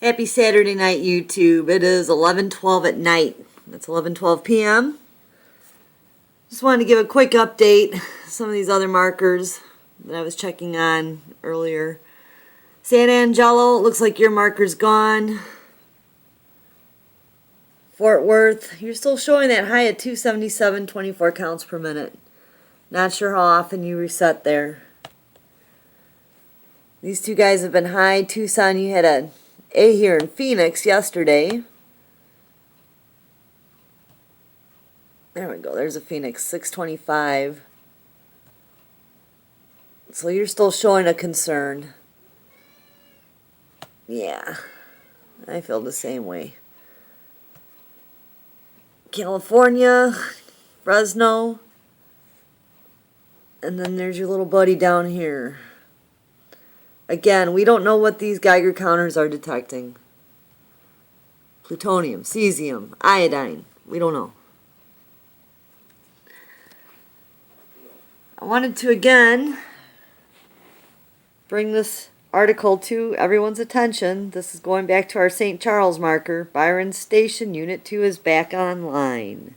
Happy Saturday night, YouTube. It is 11:12 at night. That's 11:12 p.m. Just wanted to give a quick update. Some of these other markers that I was checking on earlier. San Angelo, it looks like your marker's gone. Fort Worth, you're still showing that high at 277, 24 counts per minute. Not sure how often you reset there. These two guys have been high. Tucson, you had a here in Phoenix yesterday. There we go. There's a Phoenix, 625. So you're still showing a concern. Yeah, I feel the same way. California, Fresno. And then there's your little buddy down here. Again, we don't know what these Geiger counters are detecting. Plutonium, cesium, iodine. We don't know. I wanted to, again, bring this article to everyone's attention. This is going back to our St. Charles marker. Byron Station, Unit 2 is back online.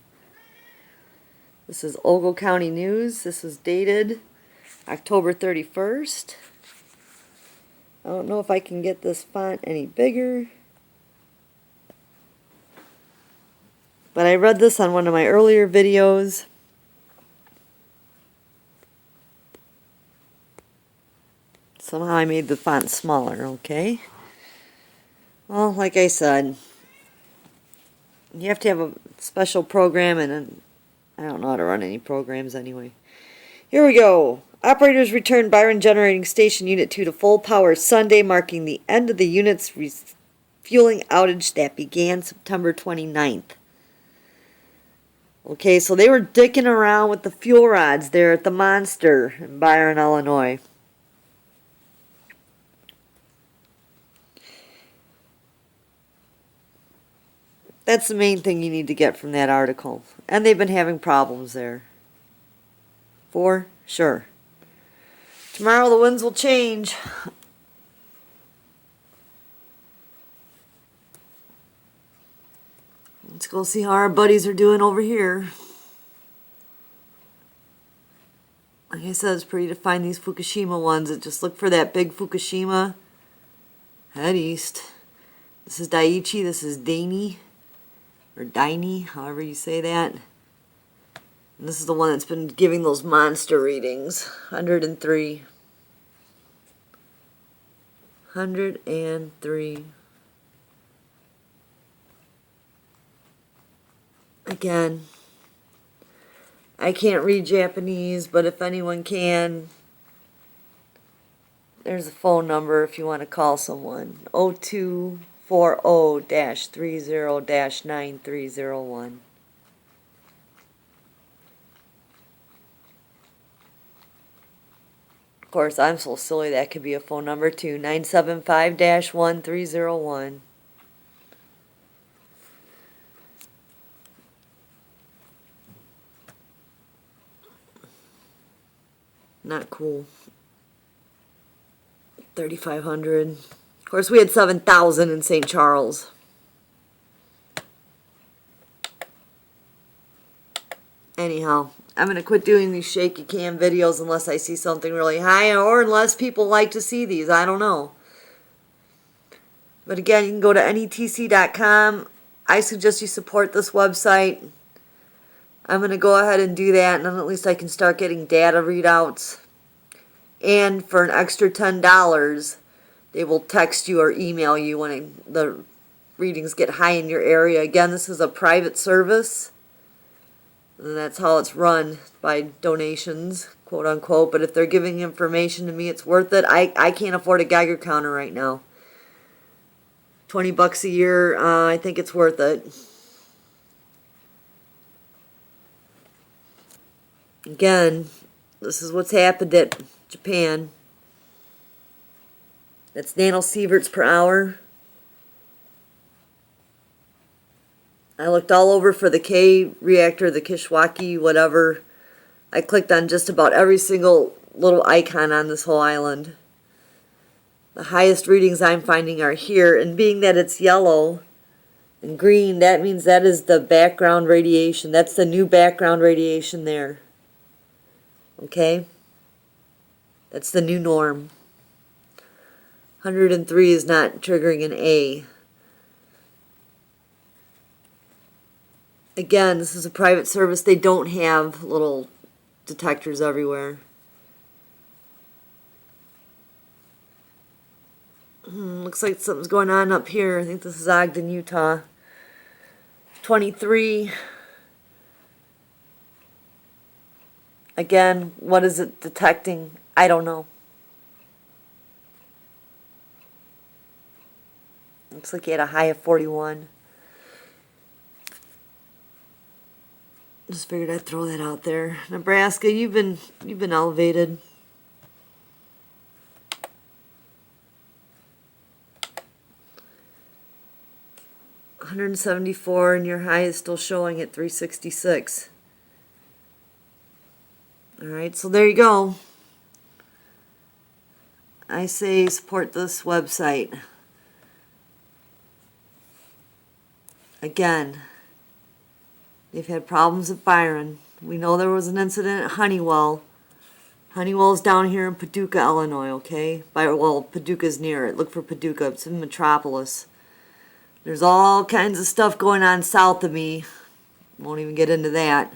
This is Ogle County News. This is dated October 31st. I don't know if I can get this font any bigger. But I read this on one of my earlier videos. Somehow I made the font smaller, okay? Well, like I said, you have to have a special program, and I don't know how to run any programs anyway. Here we go. Operators returned Byron Generating Station Unit 2 to full power Sunday, marking the end of the unit's refueling outage that began September 29th. Okay, so they were dicking around with the fuel rods there at the Monster in Byron, Illinois. That's the main thing you need to get from that article. And they've been having problems there. For sure. Tomorrow the winds will change. Let's go see how our buddies are doing over here. Like I said, it's pretty to find these Fukushima ones. Just look for that big Fukushima. Head east. This is Daiichi. This is Daini. Or Daini, however you say that. And this is the one that's been giving those monster readings. 103. 103. Again, I can't read Japanese, but if anyone can, there's a phone number if you want to call someone. 0240-30-9301. Of course, I'm so silly that could be a phone number too. 975-1301. Not cool. 3,500. Of course, we had 7,000 in St. Charles. Anyhow, I'm going to quit doing these shaky cam videos unless I see something really high, or unless people like to see these. I don't know. But again, you can go to netc.com. I suggest you support this website. I'm going to go ahead and do that, and then at least I can start getting data readouts. And for an extra $10, they will text you or email you when the readings get high in your area. Again, this is a private service. And that's how it's run, by donations, quote unquote. But if they're giving information to me, it's worth it. I can't afford a Geiger counter right now. $20 a year, I think it's worth it. Again, this is what's happened at Japan. That's nanosieverts per hour. I looked all over for the K reactor, the Kishwaukee, whatever. I clicked on just about every single little icon on this whole island. The highest readings I'm finding are here, and being that it's yellow and green, that means that is the background radiation. That's the new background radiation there. Okay? That's the new norm. 103 is not triggering an A. Again, this is a private service. They don't have little detectors everywhere. Looks like something's going on up here. I think this is Ogden, Utah. 23. Again, what is it detecting? I don't know. Looks like you had a high of 41. Just figured I'd throw that out there. Nebraska, you've been elevated. $174, and your high is still showing at 366. Alright, so there you go. I say support this website. Again, they've had problems at Byron. We know there was an incident at Honeywell. Honeywell's down here in Paducah, Illinois, okay? Well, Paducah's near it. Look for Paducah. It's in Metropolis. There's all kinds of stuff going on south of me. Won't even get into that.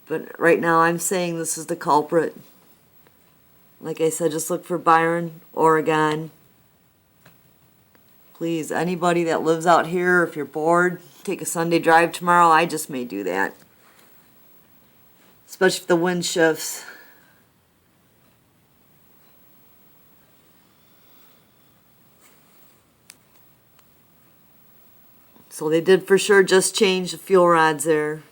But right now I'm saying this is the culprit. Like I said, just look for Byron, Oregon. Please, anybody that lives out here, if you're bored, take a Sunday drive tomorrow. I just may do that. Especially if the wind shifts. So they did for sure just change the fuel rods there.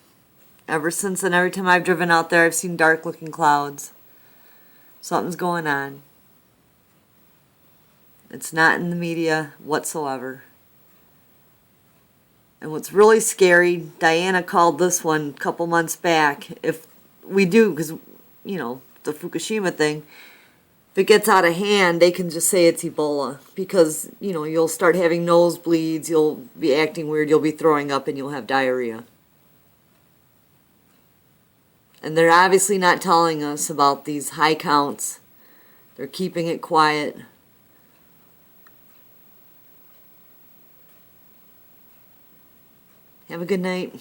Ever since then, every time I've driven out there, I've seen dark looking clouds. Something's going on. It's not in the media whatsoever. And what's really scary, Diana called this one a couple months back. If we do, because, you know, the Fukushima thing, if it gets out of hand, they can just say it's Ebola. Because, you know, you'll start having nosebleeds, you'll be acting weird, you'll be throwing up, and you'll have diarrhea. And they're obviously not telling us about these high counts. They're keeping it quiet. Have a good night.